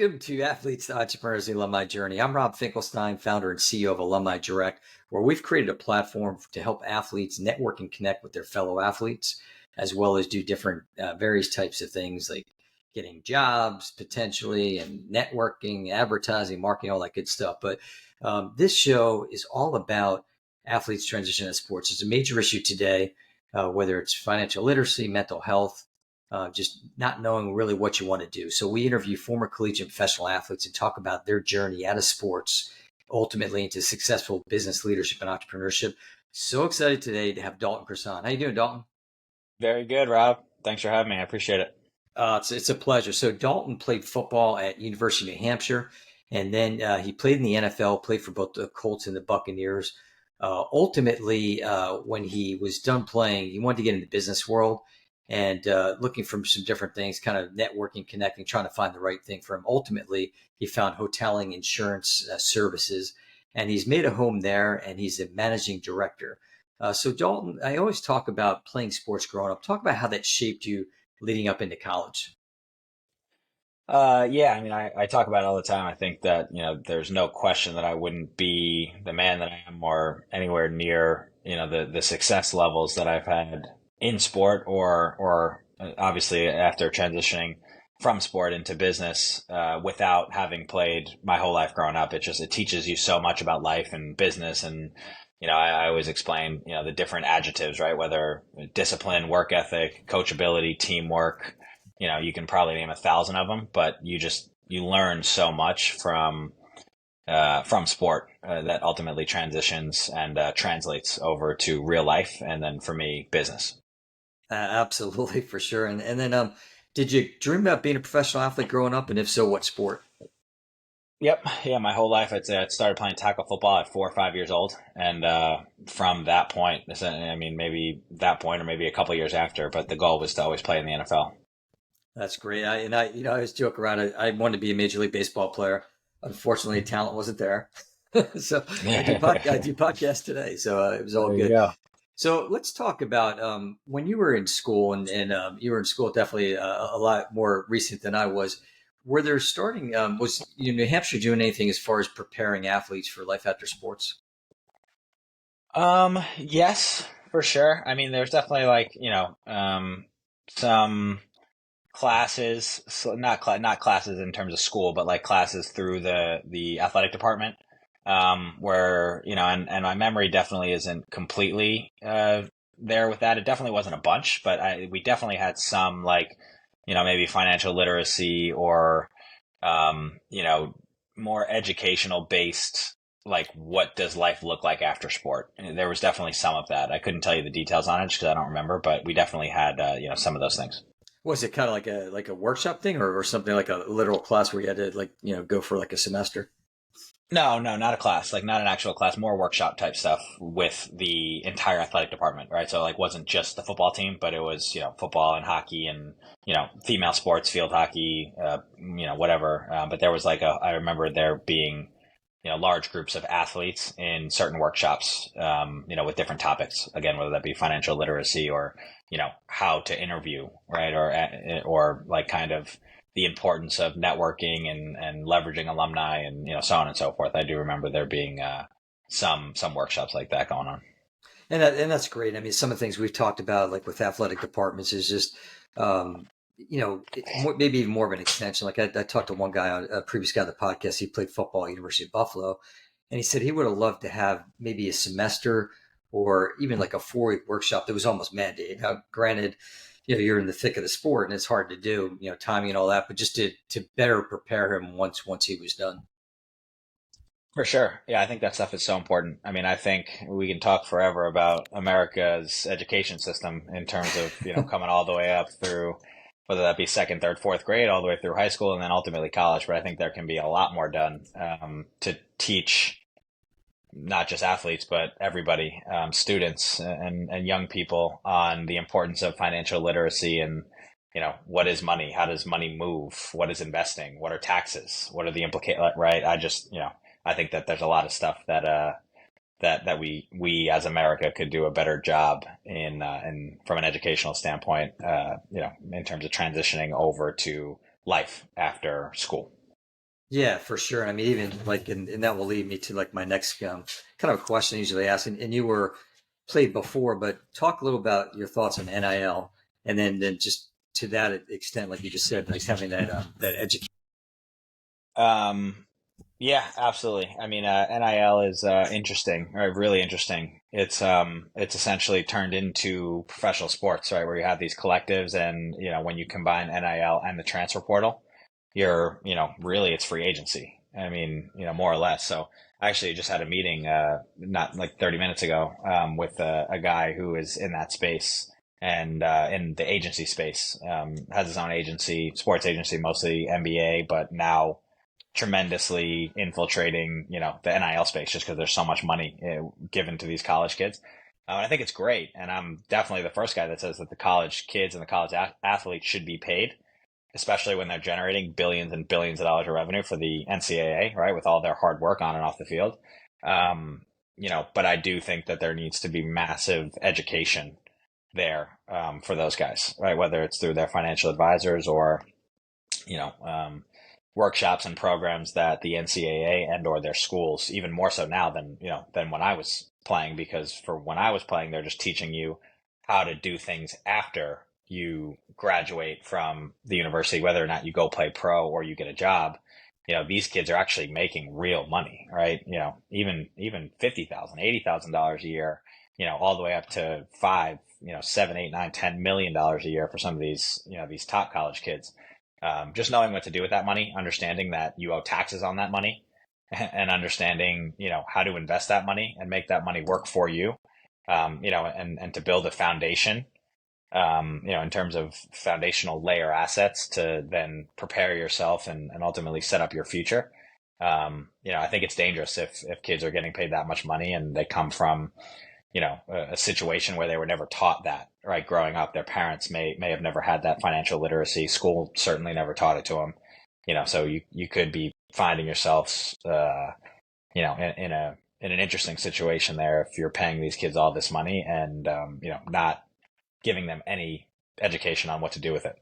Welcome to Athletes, Entrepreneurs, the Alumni Journey. I'm Rob Finkelstein, founder and CEO of Alumni Direct, where we've created a platform to help athletes network and connect with their fellow athletes, as well as do different various types of things like getting jobs potentially and networking, advertising, marketing, all that good stuff. But this show is all about athletes transition in sports. It's a major issue today, whether it's financial literacy, mental health, just not knowing really what you want to do. So we interview former collegiate professional athletes and talk about their journey out of sports, ultimately into successful business leadership and entrepreneurship. So excited today to have Dalton Crossan. How you doing, Dalton? Very good, Rob. Thanks for having me. I appreciate it. It's a pleasure. So Dalton played football at University of New Hampshire, and then he played in the NFL, played for both the Colts and the Buccaneers. Ultimately, when he was done playing, he wanted to get into the business world and looking for some different things, kind of networking, connecting, trying to find the right thing for him. Ultimately, he found Hotaling Insurance Services, and he's made a home there, and he's a managing director. So Dalton, I always talk about playing sports growing up. Talk about how that shaped you leading up into college. Yeah, I mean, I talk about it all the time. I think that, there's no question that I wouldn't be the man that I am or anywhere near, the success levels that I've had in sport or obviously after transitioning from sport into business, without having played my whole life growing up. It teaches you so much about life and business. And, I always explain, the different adjectives, right? Whether discipline, work ethic, coachability, teamwork, you can probably name 1,000 of them, but you learn so much from sport that ultimately transitions and translates over to real life, and then for me, business. Absolutely, for sure. And then, did you dream about being a professional athlete growing up? And if so, what sport? Yep, yeah, my whole life I'd say I started playing tackle football at 4 or 5 years old, and from that point, I mean, maybe that point or maybe a couple of years after, but the goal was to always play in the NFL. That's great. I always joke around. I wanted to be a major league baseball player. Unfortunately, talent wasn't there. So I do podcast today. So it was all There you good. go. So let's talk about when you were in school, and you were in school definitely a lot more recent than I was. Were there starting was New Hampshire doing anything as far as preparing athletes for life after sports? Yes, for sure. I mean, there's definitely like, some classes, so not classes in terms of school, but like classes through the athletic department, where, and my memory definitely isn't completely there with that. It definitely wasn't a bunch, but we definitely had some, like, maybe financial literacy or more educational based, like, what does life look like after sport. And there was definitely some of that. I couldn't tell you the details on it just because I don't remember, but we definitely had some of those things. Was it kind of like a workshop thing, or something like a literal class where you had to go for like a semester? No, no, not a class, like not an actual class, more workshop type stuff with the entire athletic department, right? So like wasn't just the football team, but it was, football and hockey and, female sports, field hockey, whatever. But there was like I remember there being, large groups of athletes in certain workshops, with different topics, again, whether that be financial literacy or, how to interview, right? Or like kind of the importance of networking and leveraging alumni and, so on and so forth. I do remember there being, some workshops like that going on. And that's great. I mean, some of the things we've talked about, like with athletic departments, is just maybe even more of an extension. Like I talked to one guy on a previous guy on the podcast. He played football at University of Buffalo, and he said he would have loved to have maybe a semester or even like a 4 week workshop that was almost mandated. Now, granted, you're in the thick of the sport and it's hard to do, timing and all that, but just to better prepare him once he was done. For sure. Yeah, I think that stuff is so important. I mean, I think we can talk forever about America's education system in terms of, coming all the way up through whether that be second, third, fourth grade, all the way through high school and then ultimately college. But I think there can be a lot more done to teach not just athletes, but everybody, students and young people on the importance of financial literacy and, what is money? How does money move? What is investing? What are taxes? What are the implications? Right. I think that there's a lot of stuff that we as America could do a better job in from an educational standpoint, in terms of transitioning over to life after school. Yeah, for sure. I mean, even like, and that will lead me to like my next kind of a question I usually ask. And you were played before, but talk a little about your thoughts on NIL, and then just to that extent, like you just said, like having that education. Um, yeah, absolutely. I mean, NIL is interesting, right? Really interesting. It's essentially turned into professional sports, right? Where you have these collectives, and when you combine NIL and the transfer portal, really it's free agency. I mean, more or less. So I actually just had a meeting, not like 30 minutes ago, with a guy who is in that space and in the agency space, has his own agency, sports agency, mostly NBA, but now tremendously infiltrating, the NIL space just because there's so much money given to these college kids. And I think it's great. And I'm definitely the first guy that says that the college kids and the college athletes should be paid, especially when they're generating billions and billions of dollars of revenue for the NCAA, right, with all their hard work on and off the field. But I do think that there needs to be massive education there for those guys, right? Whether it's through their financial advisors or, you know, um, workshops and programs that the NCAA and or their schools, even more so now than when I was playing, because for when I was playing, they're just teaching you how to do things after you graduate from the university, whether or not you go play pro or you get a job. These kids are actually making real money, right? Even $50,000, $80,000 a year, all the way up to five, seven, eight, nine, $10 million a year for some of these top college kids. Just knowing what to do with that money, understanding that you owe taxes on that money, and understanding, how to invest that money and make that money work for you, and to build a foundation, in terms of foundational layer assets to then prepare yourself and ultimately set up your future. I think it's dangerous if kids are getting paid that much money and they come from, a situation where they were never taught that, right? Growing up, their parents may have never had that financial literacy. School certainly never taught it to them, so you could be finding yourself, in an interesting situation there if you're paying these kids all this money and, not giving them any education on what to do with it.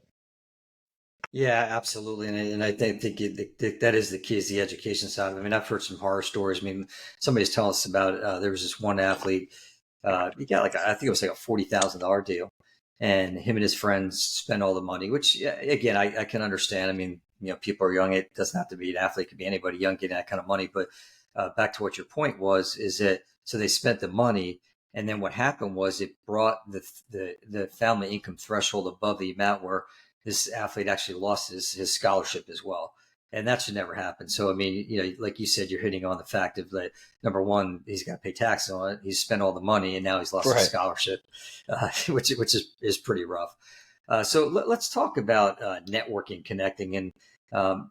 Yeah, absolutely, and I think that is the key is the education side. I mean, I've heard some horror stories. I mean, somebody's telling us about there was this one athlete. He got like I think it was like a $40,000 deal, and him and his friends spent all the money. Which yeah, again, I can understand. I mean, people are young. It doesn't have to be an athlete; it could be anybody young getting that kind of money. But back to what your point was, is that so they spent the money, and then what happened was it brought the family income threshold above the amount where this athlete actually lost his scholarship as well. And that should never happen. So, I mean, like you said, you're hitting on the fact of that number one, he's got to pay taxes on it. He's spent all the money and now he's lost his Right. scholarship, which is pretty rough. So let's talk about networking, connecting. And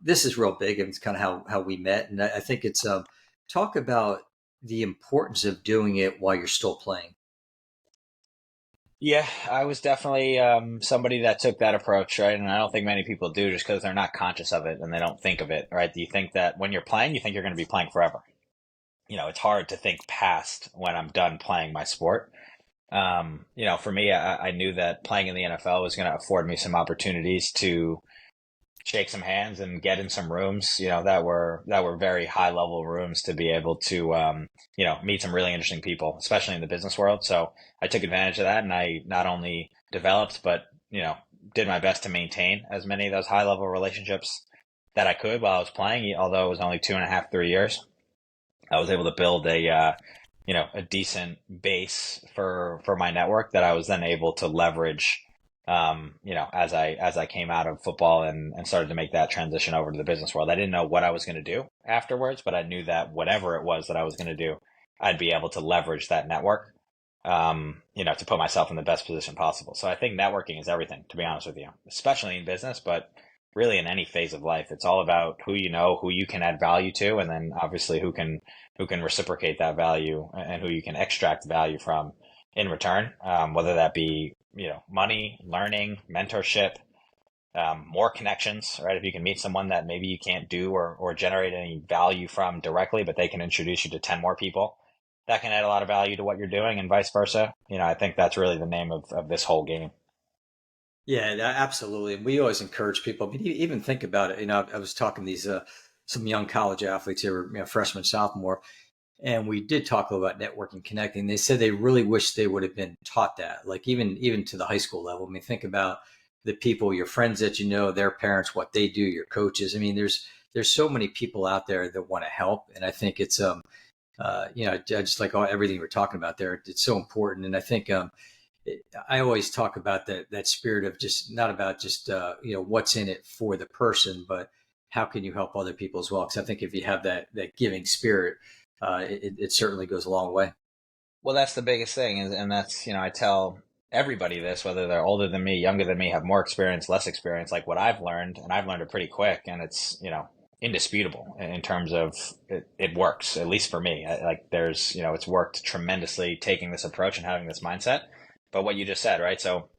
this is real big and it's kind of how we met. And I think it's talk about the importance of doing it while you're still playing. Yeah, I was definitely somebody that took that approach, right? And I don't think many people do just because they're not conscious of it and they don't think of it, right? You think that when you're playing, you think you're going to be playing forever. It's hard to think past when I'm done playing my sport. For me, I knew that playing in the NFL was going to afford me some opportunities to shake some hands and get in some rooms, that were very high level rooms to be able to, meet some really interesting people, especially in the business world. So I took advantage of that and I not only developed, but, did my best to maintain as many of those high level relationships that I could while I was playing, although it was only 2.5, 3 years. I was able to build a decent base for my network that I was then able to leverage, as I came out of football and started to make that transition over to the business world. I didn't know what I was going to do afterwards, but I knew that whatever it was that I was going to do, I'd be able to leverage that network, to put myself in the best position possible. So I think networking is everything, to be honest with you, especially in business, but really in any phase of life. It's all about who you know, who you can add value to, and then obviously who can reciprocate that value and who you can extract value from in return, whether that be, money, learning, mentorship, more connections, right? If you can meet someone that maybe you can't do or generate any value from directly, but they can introduce you to 10 more people, that can add a lot of value to what you're doing and vice versa. I think that's really the name of this whole game. Yeah, absolutely. We always encourage people. I mean, even think about it. I was talking to these some young college athletes who were, freshman, sophomore, and we did talk a little about networking, connecting. They said they really wish they would have been taught that, like even to the high school level. I mean, think about the people, your friends that their parents, what they do, your coaches. I mean, there's so many people out there that want to help, and I think it's I just like everything we're talking about there. It's so important, and I think I always talk about that spirit of just not about just what's in it for the person, but how can you help other people as well? Because I think if you have that giving spirit, it certainly goes a long way. Well, that's the biggest thing, and that's, I tell everybody this, whether they're older than me, younger than me, have more experience, less experience, like what I've learned, and I've learned it pretty quick, and it's, indisputable in terms of it works, at least for me. Like there's, it's worked tremendously taking this approach and having this mindset. But what you just said, right? So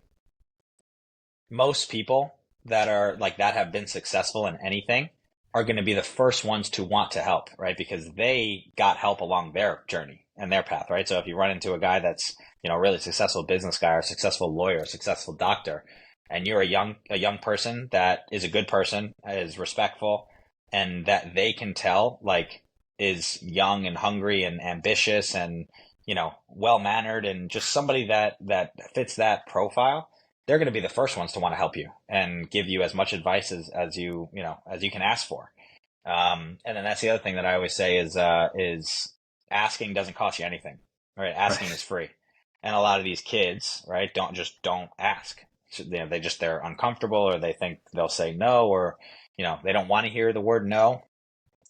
most people that are like that have been successful in anything are going to be the first ones to want to help, right? Because they got help along their journey and their path, right? So if you run into a guy that's, a really successful business guy or a successful lawyer, a successful doctor, and you're a young person that is a good person, is respectful, and that they can tell like is young and hungry and ambitious and, well-mannered and just somebody that fits that profile, they're going to be the first ones to want to help you and give you as much advice as you can ask for. And then that's the other thing that I always say is asking doesn't cost you anything, right? Asking Right. is free. And a lot of these kids, right, don't ask. So, they're uncomfortable, or they think they'll say no, or, they don't want to hear the word no.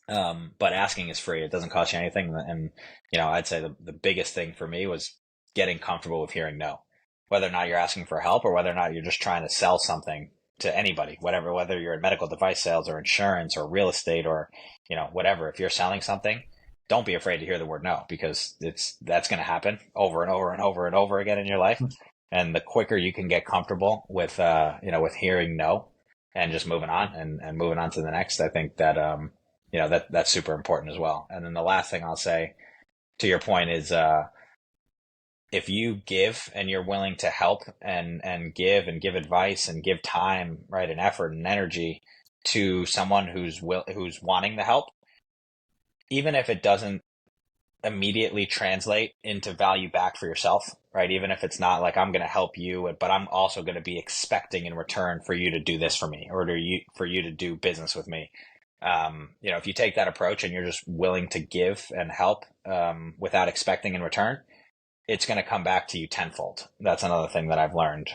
But asking is free. It doesn't cost you anything. And, I'd say the biggest thing for me was getting comfortable with hearing no, whether or not you're asking for help or whether or not you're just trying to sell something to anybody, whether you're in medical device sales or insurance or real estate or, whatever. If you're selling something, don't be afraid to hear the word no, because that's going to happen over and over and over and over again in your life. And the quicker you can get comfortable with, with hearing no and just moving on and moving on to the next, I think that, that's super important as well. And then the last thing I'll say to your point is, if you give and you're willing to help and give advice and give time, right, and effort and energy to someone who's wanting the help, even if it doesn't immediately translate into value back for yourself, right? Even if it's not like I'm going to help you, but I'm also going to be expecting in return for you to do this for me or for you to do business with me. If you take that approach and you're just willing to give and help without expecting in return, it's going to come back to you tenfold. That's another thing that I've learned,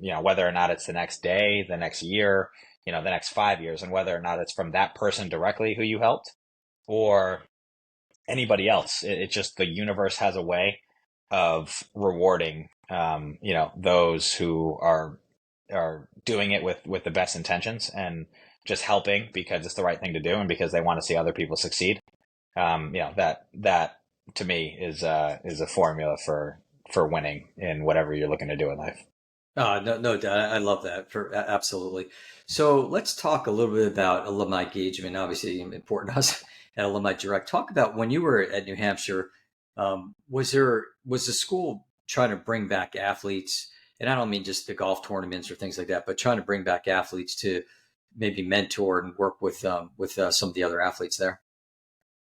whether or not it's the next day, the next year, the next 5 years, and whether or not it's from that person directly who you helped or anybody else. It's just the universe has a way of rewarding, those who are doing it with the best intentions and just helping because it's the right thing to do and because they want to see other people succeed. That to me is a formula for winning in whatever you're looking to do in life. No doubt. I love that absolutely. So let's talk a little bit about alumni engagement. Obviously, important to us at Alumni Direct. Talk about when you were at New Hampshire. Was the school trying to bring back athletes? And I don't mean just the golf tournaments or things like that, but trying to bring back athletes to maybe mentor and work with some of the other athletes there.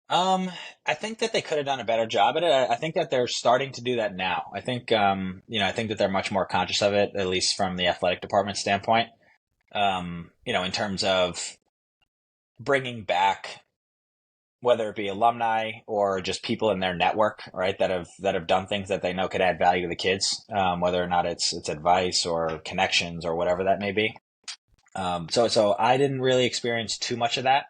I think that they could have done a better job at it. I think that they're starting to do that now. I think, I think that they're much more conscious of it, at least from the athletic department standpoint. In terms of bringing back, whether it be alumni or just people in their network, right, that have done things that they know could add value to the kids, whether or not it's advice or connections or whatever that may be. So I didn't really experience too much of that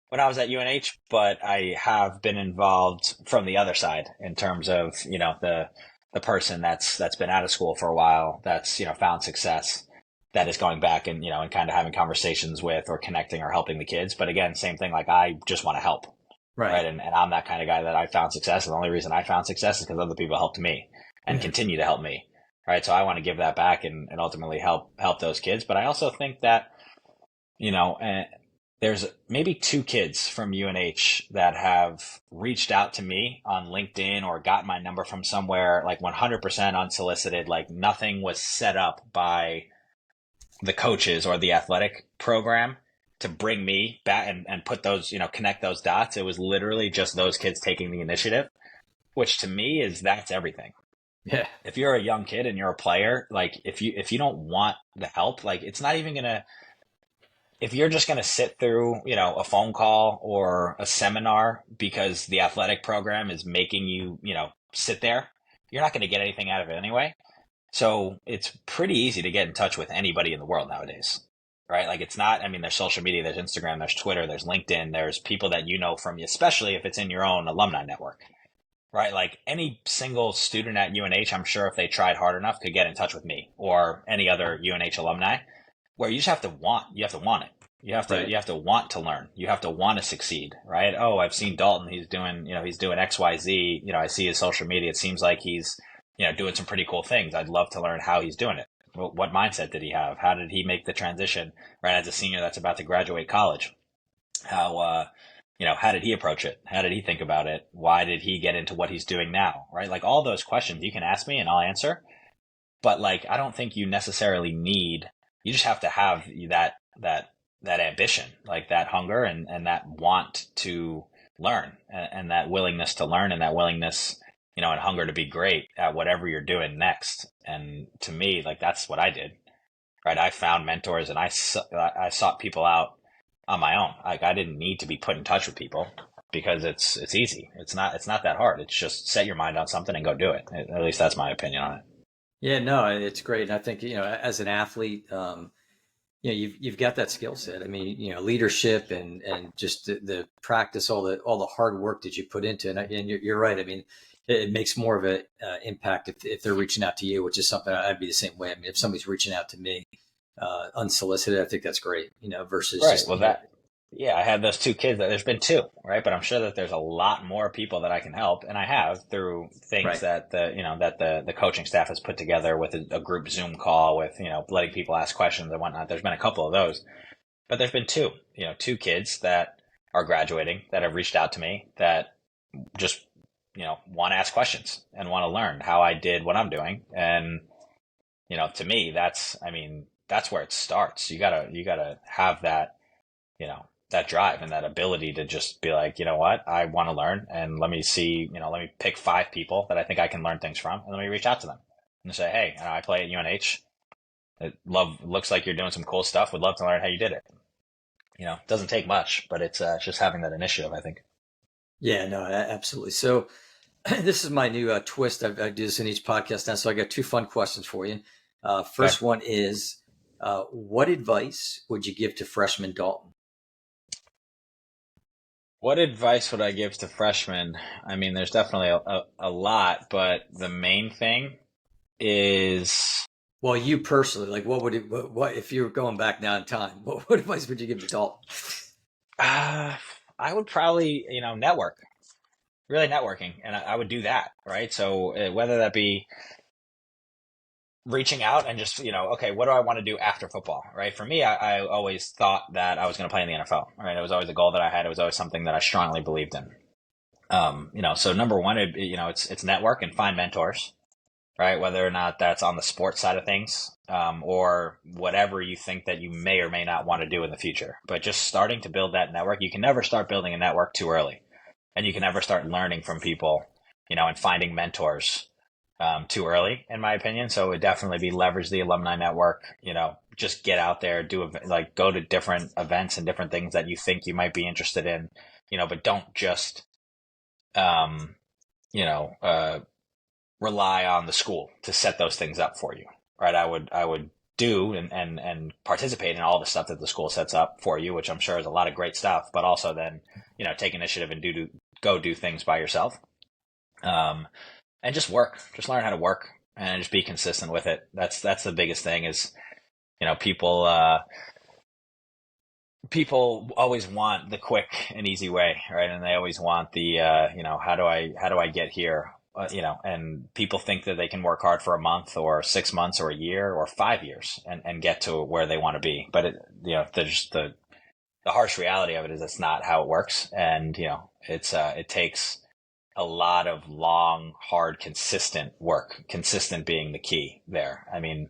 when I was at UNH, but I have been involved from the other side in terms of, the person that's been out of school for a while, that's, found success, that is going back and, and kind of having conversations with or connecting or helping the kids. But again, same thing, like I just want to help. Right. Right. And I'm that kind of guy that I found success. And the only reason I found success is because other people helped me and Yeah. continue to help me. Right. So I want to give that back and ultimately help those kids. But I also think that, there's maybe 2 kids from UNH that have reached out to me on LinkedIn or got my number from somewhere, like 100% unsolicited, like nothing was set up by the coaches or the athletic program. to bring me back and put those, connect those dots. It was literally just those kids taking the initiative, which to me that's everything. Yeah. If you're a young kid and you're a player, like if you don't want the help, like it's not even gonna, if you're just gonna sit through, a phone call or a seminar because the athletic program is making you, sit there, you're not gonna get anything out of it anyway. So it's pretty easy to get in touch with anybody in the world nowadays, right? Like it's not, I mean, there's social media, there's Instagram, there's Twitter, there's LinkedIn, there's people that you know from, especially if it's in your own alumni network, right? Like any single student at UNH, I'm sure if they tried hard enough could get in touch with me or any other UNH alumni, where you just have to want it. Right. You have to want to learn. You have to want to succeed, right? Oh, I've seen Dalton. He's doing XYZ. I see his social media. It seems like he's, doing some pretty cool things. I'd love to learn how he's doing it. Well, what mindset did he have? How did he make the transition, right? As a senior that's about to graduate college, how did he approach it? How did he think about it? Why did he get into what he's doing now, right? Like all those questions you can ask me and I'll answer. But like, I don't think you necessarily you just have to have that ambition, like that hunger and that want to learn and that willingness to learn and that willingness, and hunger to be great at whatever you're doing next. And to me, like that's what I did, right? I found mentors and I sought people out on my own. Like I didn't need to be put in touch with people because it's easy. It's not that hard. It's just set your mind on something and go do it. At least that's my opinion on it. Yeah, no, it's great. And I think, as an athlete, you've got that skill set. I mean, leadership and just the practice, all the hard work that you put into it. And you're right. I mean, it makes more of an impact if they're reaching out to you, which is something I'd be the same way. I mean, if somebody's reaching out to me unsolicited, I think that's great, versus Right. just, Well, yeah, I had those two kids. There's been two, right? But I'm sure that there's a lot more people that I can help, and I have through things right. that the coaching staff has put together with a group Zoom call with letting people ask questions and whatnot. There's been a couple of those, but there's been two kids that are graduating that have reached out to me that just want to ask questions and want to learn how I did what I'm doing, and to me that's where it starts. You gotta have that that drive and that ability to just be like, you know what, I want to learn and let me see, let me pick 5 people that I think I can learn things from and let me reach out to them and say, hey, I play at UNH. Looks like you're doing some cool stuff. Would love to learn how you did it. It doesn't take much, but it's just having that initiative, I think. Yeah, no, absolutely. So this is my new twist. I do this in each podcast now. So I got 2 fun questions for you. First Okay. one is, what advice would you give to freshman Dalton? What advice would I give to freshmen? I mean, there's definitely a lot, but the main thing is, Well, you personally, like, what if you were going back now in time? What advice would you give to Dalton? I would probably, network, really networking. And I would do that, right? So whether that be reaching out and just, okay, what do I want to do after football, right? For me, I always thought that I was going to play in the NFL, right? It was always a goal that I had. It was always something that I strongly believed in. So number one, it's network and find mentors, right? Whether or not that's on the sports side of things, or whatever you think that you may or may not want to do in the future. But just starting to build that network, you can never start building a network too early, and you can never start learning from people, and finding mentors too early, in my opinion. So it would definitely be leverage the alumni network, just get out there, go to different events and different things that you think you might be interested in, but don't just, rely on the school to set those things up for you, right? I would do and participate in all the stuff that the school sets up for you, which I'm sure is a lot of great stuff, but also then, take initiative and go do things by yourself. And just learn how to work and just be consistent with it. That's the biggest thing is, people always want the quick and easy way, right? And they always want the, how do I get here? And people think that they can work hard for a month or 6 months or a year or 5 years and get to where they want to be. But the harsh reality of it is that's not how it works. And, it takes a lot of long, hard, consistent work, consistent being the key there. I mean,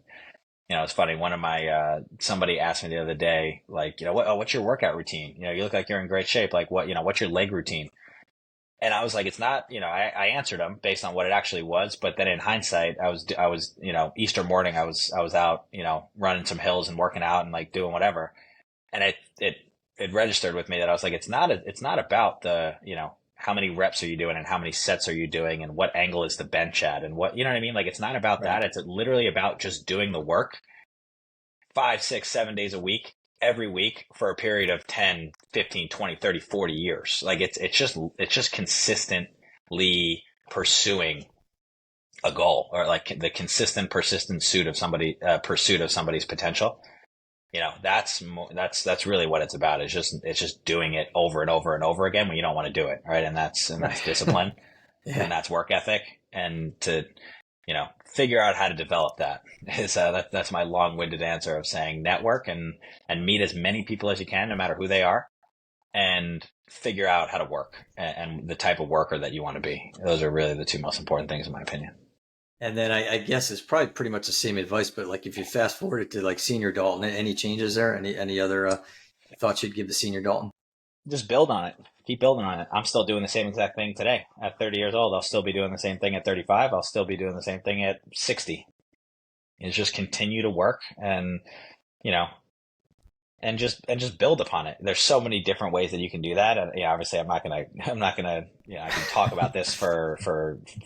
it's funny. One of my, somebody asked me the other day, like, what's your workout routine? You look like you're in great shape. Like what's your leg routine? And I was like, it's not, I answered them based on what it actually was. But then in hindsight, I was, Easter morning, I was out, running some hills and working out and like doing whatever. And it registered with me that I was like, it's not about the, how many reps are you doing and how many sets are you doing and what angle is the bench at and what, you know what I mean? Like, it's not about Right. that. It's literally about just doing the work 5, 6, 7 days a week, every week for a period of 10, 15, 20, 30, 40 years. Like it's just consistently pursuing a goal, or like the consistent, persistent pursuit of somebody's potential. That's really what it's about. It's just doing it over and over and over again when you don't want to do it. Right. And that's Right. discipline, Yeah. and that's work ethic. And to, figure out how to develop that is, that's my long-winded answer of saying network and meet as many people as you can, no matter who they are, and figure out how to work and the type of worker that you want to be. Those are really the two most important things in my opinion. And then I guess it's probably pretty much the same advice, but like if you fast forward it to like senior Dalton, any changes there? Any other thoughts you'd give the senior Dalton? Just build on it. Keep building on it. I'm still doing the same exact thing today. At 30 years old, I'll still be doing the same thing at 35. I'll still be doing the same thing at 60. Is just continue to work and, you know, and just build upon it. There's so many different ways that you can do that. And obviously I'm not gonna, I can talk about this for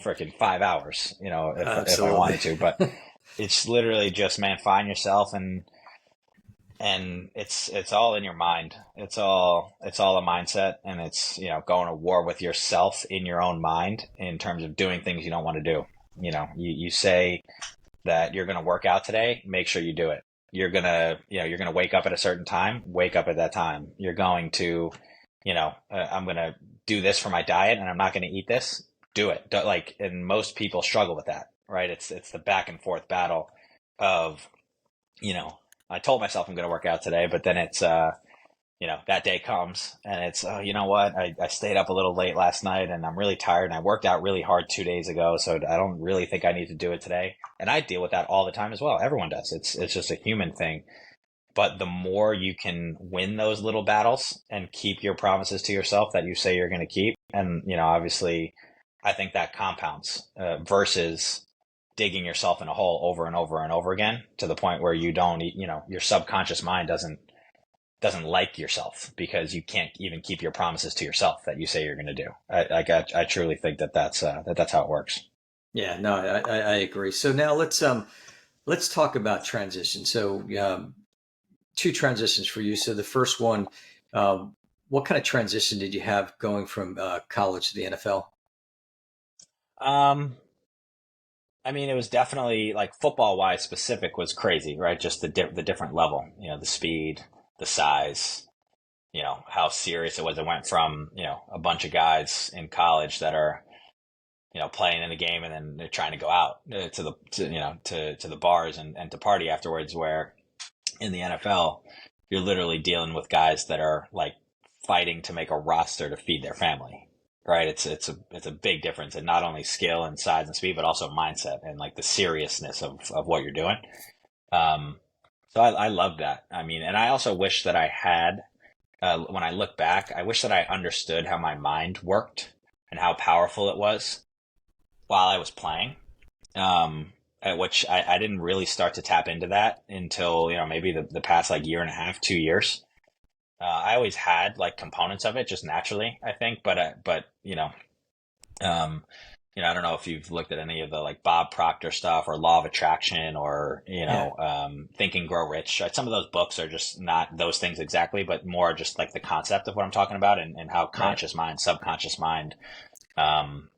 freaking 5 hours, if I Absolutely. wanted to, but it's literally just, man, find yourself, and it's all in your mind. It's all a mindset, and it's, going to war with yourself in your own mind in terms of doing things you don't want to do. You say that you're going to work out today, make sure you do it. You're going to wake up at a certain time, wake up at that time. You're going to, I'm going to do this for my diet and I'm not going to eat this. Do it. Like, and most people struggle with that, right? It's the back and forth battle of, you know, I told myself I'm going to work out today, but then it's, that day comes and it's, oh, you know what? I stayed up a little late last night and I'm really tired and I worked out really hard 2 days ago. So I don't really think I need to do it today. And I deal with that all the time as well. Everyone does. It's just a human thing. But the more you can win those little battles and keep your promises to yourself that you say you're going to keep. And, obviously I think that compounds, versus digging yourself in a hole over and over and over again to the point where you don't, your subconscious mind doesn't like yourself because you can't even keep your promises to yourself that you say you're going to do. I truly think that's how it works. Yeah, no, I agree. So now let's talk about transition. So two transitions for you. So the first one, what kind of transition did you have going from college to the NFL? Um, I mean, it was definitely, like, football wise specific was crazy, right? Just the different level, the speed, the size, how serious it was. It went from, a bunch of guys in college that are, playing in the game and then they're trying to go out to the bars and to party afterwards, where in the NFL, you're literally dealing with guys that are like fighting to make a roster to feed their family. Right? It's a big difference in not only skill and size and speed, but also mindset and like the seriousness of what you're doing. Um, so I love that. I mean, and I also wish that I had, when I look back, I wish that I understood how my mind worked and how powerful it was while I was playing. At which I didn't really start to tap into that until, maybe the past like year and a half, 2 years. I always had like components of it just naturally, I think, but um, I don't know if you've looked at any of the like Bob Proctor stuff or Law of Attraction or, Yeah, Think and Grow Rich. Some of those books are just not those things exactly, but more just like the concept of what I'm talking about, and how right. conscious mind, subconscious mind, how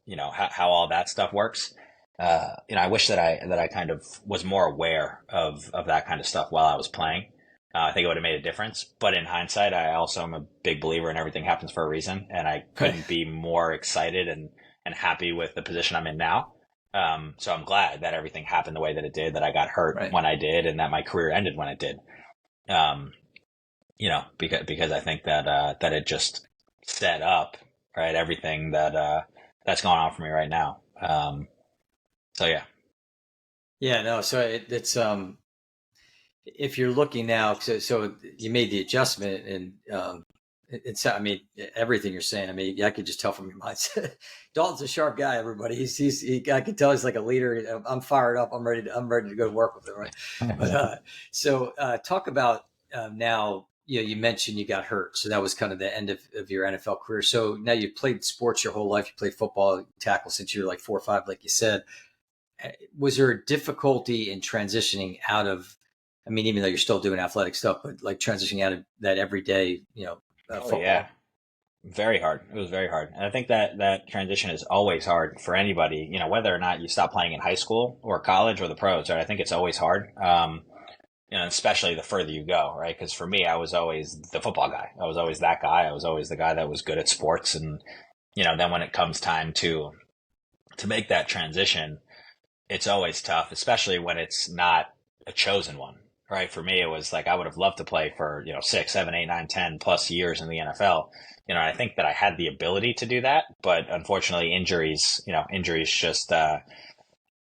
all that stuff works. I wish that I kind of was more aware of that kind of stuff while I was playing. I think it would have made a difference. But in hindsight, I also am a big believer in everything happens for a reason, and I Right. couldn't be more excited and happy with the position I'm in now. So I'm glad that everything happened the way that it did, that I got hurt Right. when I did, and that my career ended when it did. Um, because I think that it just set up, right, everything that's going on for me right now. So yeah. Yeah, no. So it's if you're looking now, so you made the adjustment, and it's, I mean, everything you're saying, I mean, I could just tell from your mindset. Dalton's a sharp guy, everybody. I can tell he's like a leader. I'm fired up. I'm ready to go to work with him. Right. But, talk about, now, you mentioned you got hurt. So that was kind of the end of your NFL career. So now you've played sports your whole life. You played football, tackle since you were like 4 or 5, like you said. Was there a difficulty in transitioning out of, I mean, even though you're still doing athletic stuff, but like transitioning out of that everyday, Oh football? yeah, very hard. It was very hard. And I think that that transition is always hard for anybody, whether or not you stop playing in high school or college or the pros, right? I think it's always hard. Especially the further you go, right? Because for me, I was always the football guy. I was always that guy. I was always the guy that was good at sports. And, then when it comes time to make that transition, it's always tough, especially when it's not a chosen one, right? For me, it was like, I would have loved to play for, 6, 7, 8, 9, 10 plus years in the NFL. I think that I had the ability to do that, but unfortunately injuries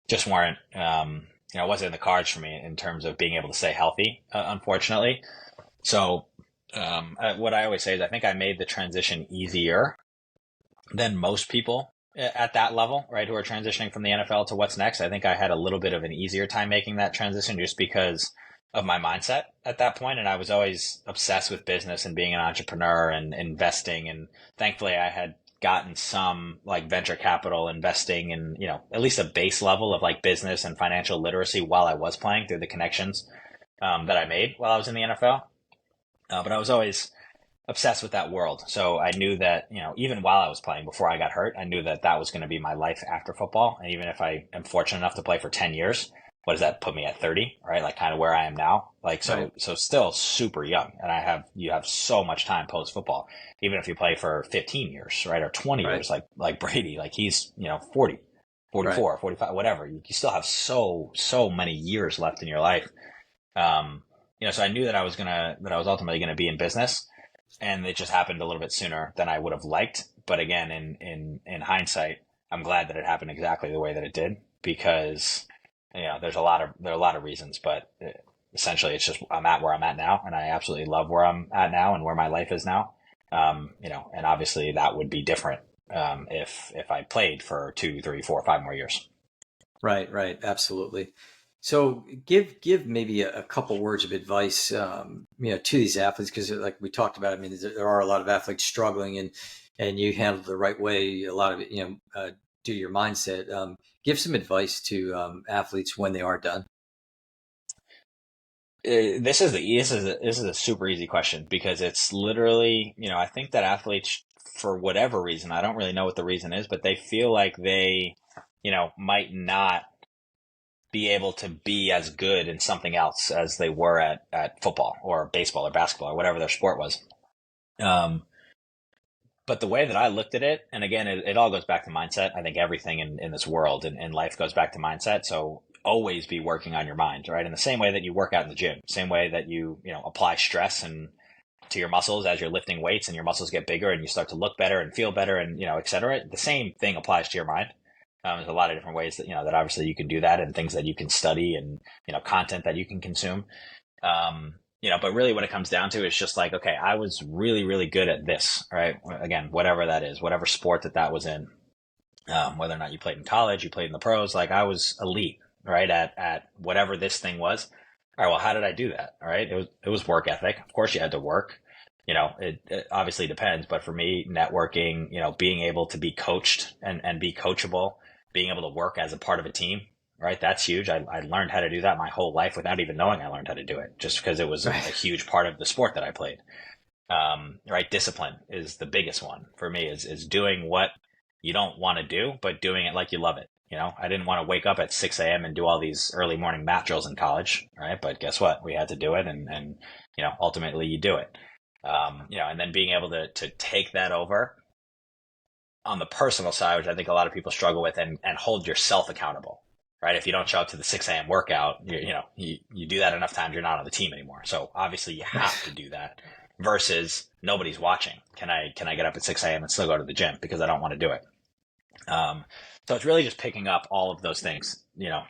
just weren't, it wasn't in the cards for me in terms of being able to stay healthy, unfortunately. So, what I always say is I think I made the transition easier than most people at that level, right, who are transitioning from the NFL to what's next. I think I had a little bit of an easier time making that transition just because of my mindset at that point. And I was always obsessed with business and being an entrepreneur and investing. And thankfully I had gotten some like venture capital investing and, at least a base level of like business and financial literacy while I was playing through the connections that I made while I was in the NFL. But I was always obsessed with that world. So I knew that, even while I was playing before I got hurt, I knew that that was going to be my life after football. And even if I am fortunate enough to play for 10 years, what does that put me at 30, right? Like kind of where I am now. Like, Right. so still super young. And you have so much time post football, even if you play for 15 years, right? Or 20 Right. years, like Brady, like he's, 40, Right. 44, 45, whatever. You still have so many years left in your life. So I knew that I was ultimately going to be in business, and it just happened a little bit sooner than I would have liked. But again, in hindsight, I'm glad that it happened exactly the way that it did because there are a lot of reasons, but essentially it's just I'm at where I'm at now, and I absolutely love where I'm at now and where my life is now. And obviously that would be different if I played for 2, 3, 4, 5 more years. Right. Right. Absolutely. So give maybe a couple words of advice, to these athletes, because like we talked about, I mean, there are a lot of athletes struggling, and you handled the right way. A lot of it, due to your mindset. Give some advice to athletes when they are done. This is a super easy question because it's literally, I think that athletes, for whatever reason, I don't really know what the reason is, but they feel like they, might not be able to be as good in something else as they were at football or baseball or basketball or whatever their sport was. Um, but the way that I looked at it, and again, it all goes back to mindset. I think everything in this world and in life goes back to mindset. So always be working on your mind, right? In the same way that you work out in the gym, same way that you apply stress and to your muscles as you're lifting weights and your muscles get bigger and you start to look better and feel better and, et cetera. The same thing applies to your mind. There's a lot of different ways that, that obviously you can do that and things that you can study and, content that you can consume. But really what it comes down to is just like, okay, I was really, really good at this, right? Again, whatever that is, whatever sport that was in, whether or not you played in college, you played in the pros, like I was elite, right? At whatever this thing was. All right. Well, how did I do that? All right. It was work ethic. Of course you had to work, it obviously depends, but for me, networking, being able to be coached and be coachable, being able to work as a part of a team, right? That's huge. I learned how to do that my whole life without even knowing I learned how to do it, just because it was a Right. huge part of the sport that I played. Right. Discipline is the biggest one for me is doing what you don't want to do, but doing it like you love it. I didn't want to wake up at 6 a.m. and do all these early morning math drills in college, right? But guess what? We had to do it, and ultimately you do it. And then being able to take that over on the personal side, which I think a lot of people struggle with, and hold yourself accountable, right? If you don't show up to the 6 a.m. workout, you do that enough times, you're not on the team anymore. So obviously you have to do that versus nobody's watching. Can I get up at 6 a.m. and still go to the gym because I don't want to do it? So it's really just picking up all of those things,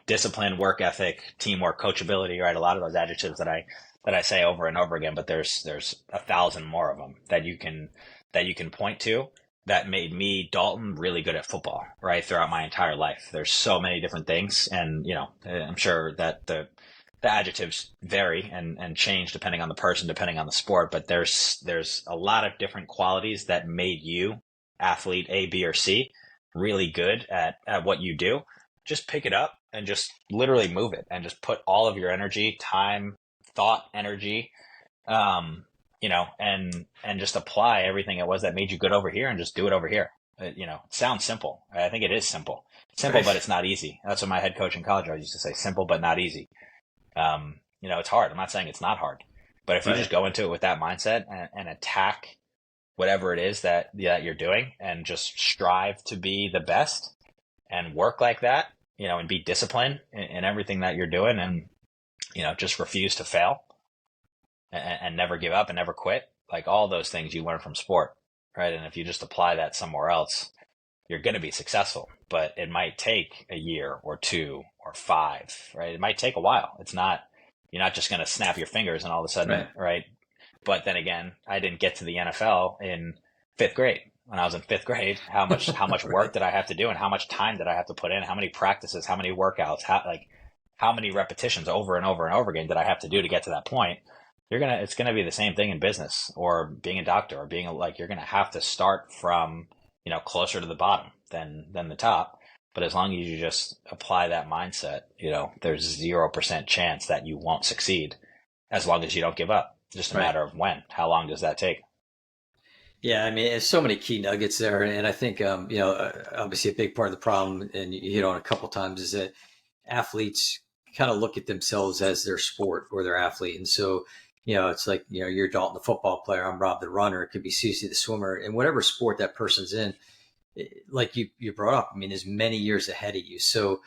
discipline, work ethic, teamwork, coachability, right? A lot of those adjectives that I say over and over again, but there's 1,000 more of them that you can point to that made me, Dalton, really good at football, right? Throughout my entire life. There's so many different things. And, I'm sure that the adjectives vary and change depending on the person, depending on the sport, but there's a lot of different qualities that made you, athlete A, B, or C, really good at what you do. Just pick it up and just literally move it and just put all of your energy, time, thought, energy, and just apply everything it was that made you good over here and just do it over here. It sounds simple. I think it is simple. Simple, Right. but it's not easy. That's what my head coach in college always used to say, simple, but not easy. It's hard. I'm not saying it's not hard, but if you just Right. go into it with that mindset and attack whatever it is that you're doing and just strive to be the best and work like that, and be disciplined in everything that you're doing and, just refuse to fail and never give up and never quit. Like all those things you learn from sport, right? And if you just apply that somewhere else, you're going to be successful, but it might take a year or 2 or 5, right? It might take a while. You're not just going to snap your fingers and all of a sudden, Right. right? But then again, I didn't get to the NFL in 5th grade. When I was in 5th grade, how much work Right. did I have to do and how much time did I have to put in? How many practices, how many workouts, how many repetitions over and over and over again did I have to do to get to that point? It's gonna be the same thing in business or being a doctor or you're gonna have to start from, closer to the bottom than the top. But as long as you just apply that mindset, there's 0% chance that you won't succeed as long as you don't give up. Just a Right. matter of when. How long does that take? Yeah, I mean, there's so many key nuggets there, and I think obviously a big part of the problem, and you hit on a couple times, is that athletes kind of look at themselves as their sport or their athlete, and so it's like you're Dalton, the football player, I'm Rob, the runner. It could be Susie, the swimmer, and whatever sport that person's in, like you brought up, I mean, there's many years ahead of you. So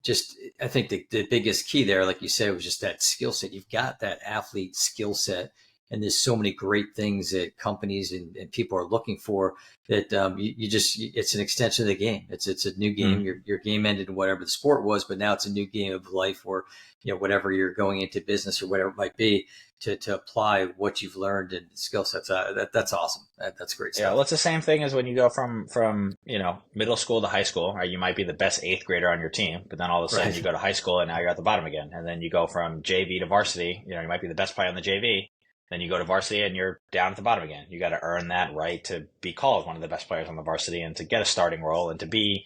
just I think the biggest key there, like you said, was just that skill set. You've got that athlete skill set, and there's so many great things that companies and people are looking for that you just it's an extension of the game. It's a new game. Mm. Your game ended in whatever the sport was, but now it's a new game of life, or whatever you're going into business or whatever it might be to apply what you've learned and skill sets. That's awesome. That's great Yeah, well, stuff. it's the same thing as when you go from middle school to high school. Right? You might be the best 8th grader on your team, but then all of a sudden you Right. go to high school and now you're at the bottom again. And then you go from JV to varsity. You might be the best player on the JV. Then you go to varsity and you're down at the bottom again. You got to earn that right to be called one of the best players on the varsity and to get a starting role and to be,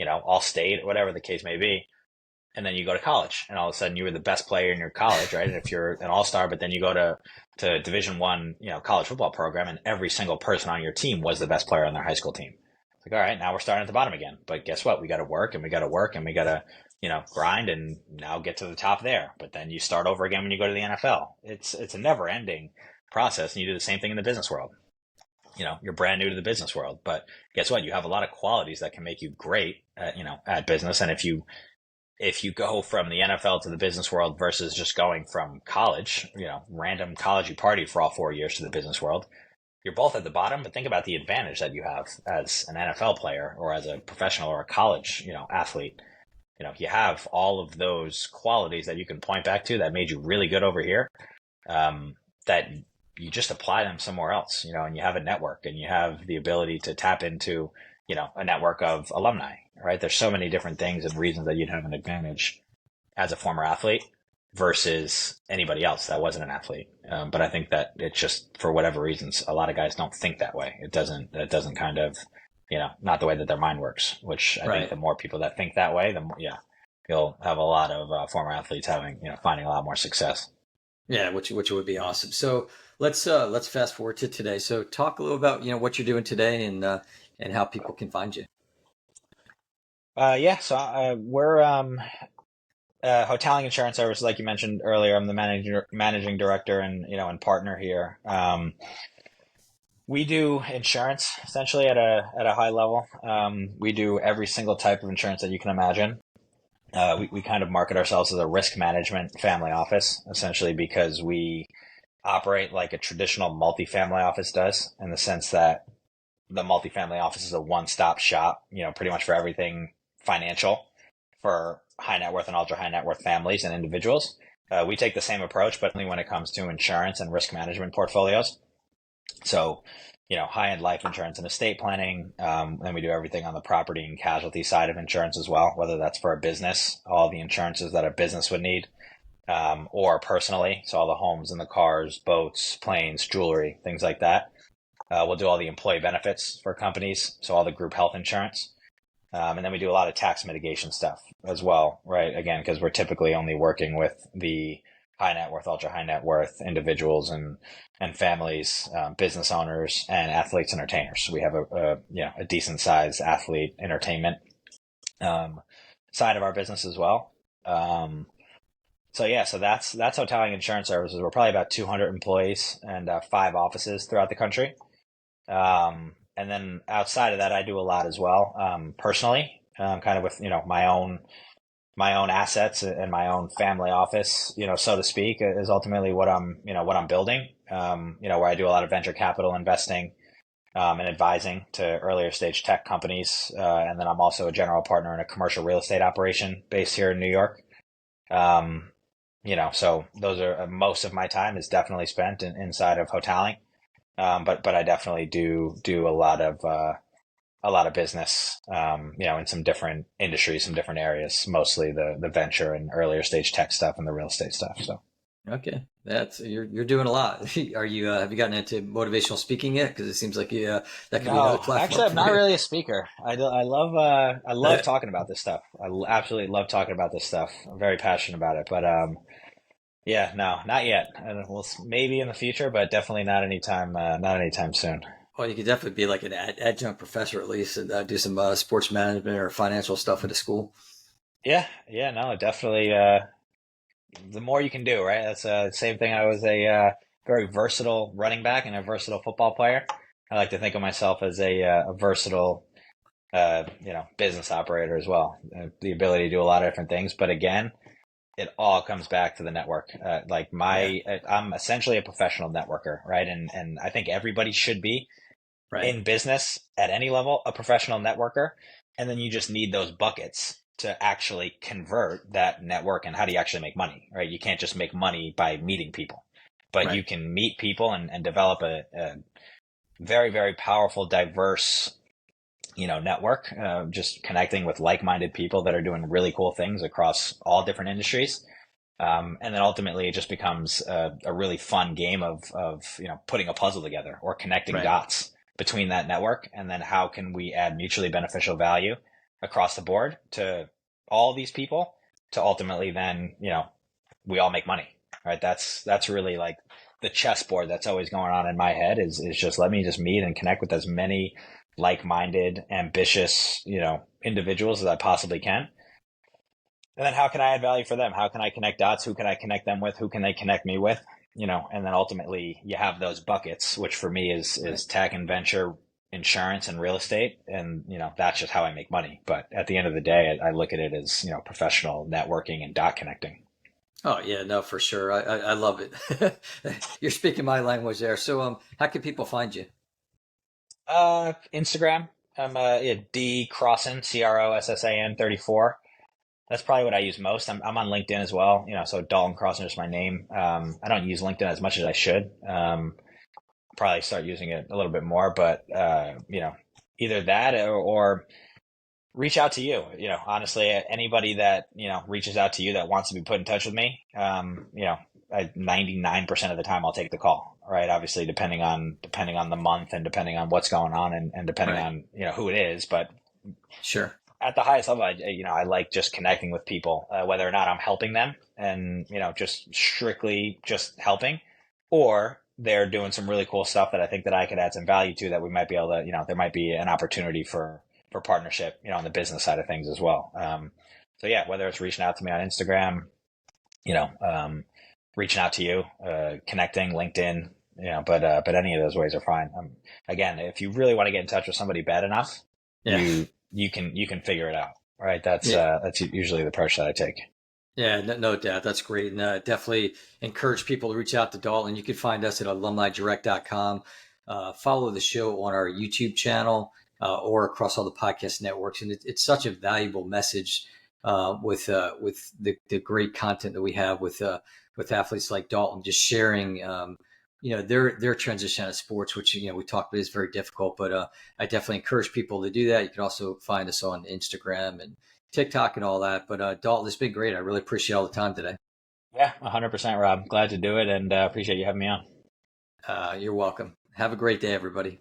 all state, whatever the case may be. And then you go to college and all of a sudden you were the best player in your college, right? And if you're an all-star, but then you go to Division 1, college football program and every single person on your team was the best player on their high school team. It's like, all right, now we're starting at the bottom again. But guess what? We got to work and we got to work and we got to, grind and now get to the top there. But then you start over again when you go to the NFL. It's a never ending process. And you do the same thing in the business world. You're brand new to the business world, but guess what? You have a lot of qualities that can make you great at business. And if you go from the NFL to the business world versus just going from college, random college you party for all 4 years to the business world, you're both at the bottom, but think about the advantage that you have as an NFL player or as a professional or a college, athlete. You have all of those qualities that you can point back to that made you really good over here, that you just apply them somewhere else, and you have a network and you have the ability to tap into, a network of alumni, right? There's so many different things and reasons that you'd have an advantage as a former athlete versus anybody else that wasn't an athlete. But I think that it's just for whatever reasons, a lot of guys don't think that way. It doesn't kind of, not the way that their mind works, which I think Right. the more people that think that way, the more, yeah, you'll have a lot of former athletes finding a lot more success. Yeah, which would be awesome. So let's fast forward to today. So talk a little about what you're doing today and how people can find you. Yeah, so we're Hotaling Insurance Services, like you mentioned earlier. I'm the managing director and partner here. We do insurance essentially at a high level. We do every single type of insurance that you can imagine. We kind of market ourselves as a risk management family office, essentially because we operate like a traditional multifamily office does, in the sense that the multifamily office is a one-stop shop, pretty much for everything financial for high net worth and ultra high net worth families and individuals. We take the same approach, but only when it comes to insurance and risk management portfolios. So, high-end life insurance and estate planning. Then we do everything on the property and casualty side of insurance as well, whether that's for a business, all the insurances that a business would need, or personally. So all the homes and the cars, boats, planes, jewelry, things like that. We'll do all the employee benefits for companies. So all the group health insurance. And then we do a lot of tax mitigation stuff as well, right? Again, because we're typically only working with the high net worth, ultra high net worth individuals and families, business owners, and athletes, entertainers. So we have a decent sized athlete entertainment side of our business as well. So that's Hotaling Insurance Services. We're probably about 200 employees and 5 offices throughout the country. And then outside of that, I do a lot as well, personally, kind of with, my own assets and my own family office, so to speak, is ultimately what I'm building, where I do a lot of venture capital investing, and advising to earlier stage tech companies. And then I'm also a general partner in a commercial real estate operation based here in New York. So those are most of my time is definitely spent inside of Hotaling. But I definitely do a lot of business, in some different industries, some different areas, mostly the venture and earlier stage tech stuff and the real estate stuff. So. Okay, you're doing a lot. Are you have you gotten into motivational speaking yet? Because it seems like that could be another platform. Actually, I'm not really a speaker. I love talking about this stuff. I absolutely love talking about this stuff. I'm very passionate about it, but yeah, no, not yet. And we'll maybe in the future, but definitely not anytime soon. Well, you could definitely be like an adjunct professor at least, and do some sports management or financial stuff at a school. Yeah, no, definitely. The more you can do, right? That's the same thing. I was a very versatile running back and a versatile football player. I like to think of myself as a versatile, business operator as well. The ability to do a lot of different things, but again, it all comes back to the network. I'm essentially a professional networker, right? And I think everybody should be in business at any level, a professional networker. And then you just need those buckets to actually convert that network. And how do you actually make money, right? You can't just make money by meeting people, but you can meet people and develop a very, very powerful, diverse, network, just connecting with like-minded people that are doing really cool things across all different industries. And then ultimately it just becomes a really fun game of putting a puzzle together or connecting dots between that network. And then how can we add mutually beneficial value across the board to all these people to ultimately then, we all make money, right? That's really like the chessboard that's always going on in my head is just let me just meet and connect with as many like-minded, ambitious, individuals as I possibly can. And then how can I add value for them? How can I connect dots? Who can I connect them with? Who can they connect me with? And then ultimately you have those buckets, which for me is tech and venture, insurance and real estate. And, that's just how I make money. But at the end of the day, I look at it as, professional networking and dot connecting. Oh yeah, no, for sure. I love it. You're speaking my language there. So, how can people find you? Instagram. I'm D Crossan, Crossan 34. That's probably what I use most. I'm on LinkedIn as well. So Dalton Crossan is my name. I don't use LinkedIn as much as I should. Probably start using it a little bit more, but either that or reach out to you. Honestly, anybody that reaches out to you that wants to be put in touch with me. 99% of the time I'll take the call. Right. Obviously, depending on the month and depending on what's going on and depending on, who it is. But sure. At the highest level, I like just connecting with people, whether or not I'm helping them and, just strictly just helping, or they're doing some really cool stuff that I think that I could add some value to that we might be able to, there might be an opportunity for partnership, on the business side of things as well. So yeah, whether it's reaching out to me on Instagram, reaching out to you, connecting, LinkedIn, but any of those ways are fine. Again, if you really want to get in touch with somebody bad enough, you can figure it out, right? That's usually the approach that I take. Yeah, no doubt. That's great. And definitely encourage people to reach out to Dalton. You can find us at alumnidirect.com. follow the show on our YouTube channel or across all the podcast networks. And it's such a valuable message with the great content that we have with athletes like Dalton, just sharing their transition out of sports, which we talked about is very difficult. But I definitely encourage people to do that. You can also find us on Instagram and TikTok and all that. But Dalton, it's been great. I really appreciate all the time today. Yeah, 100%, Rob. Glad to do it, and appreciate you having me on. You're welcome. Have a great day, everybody.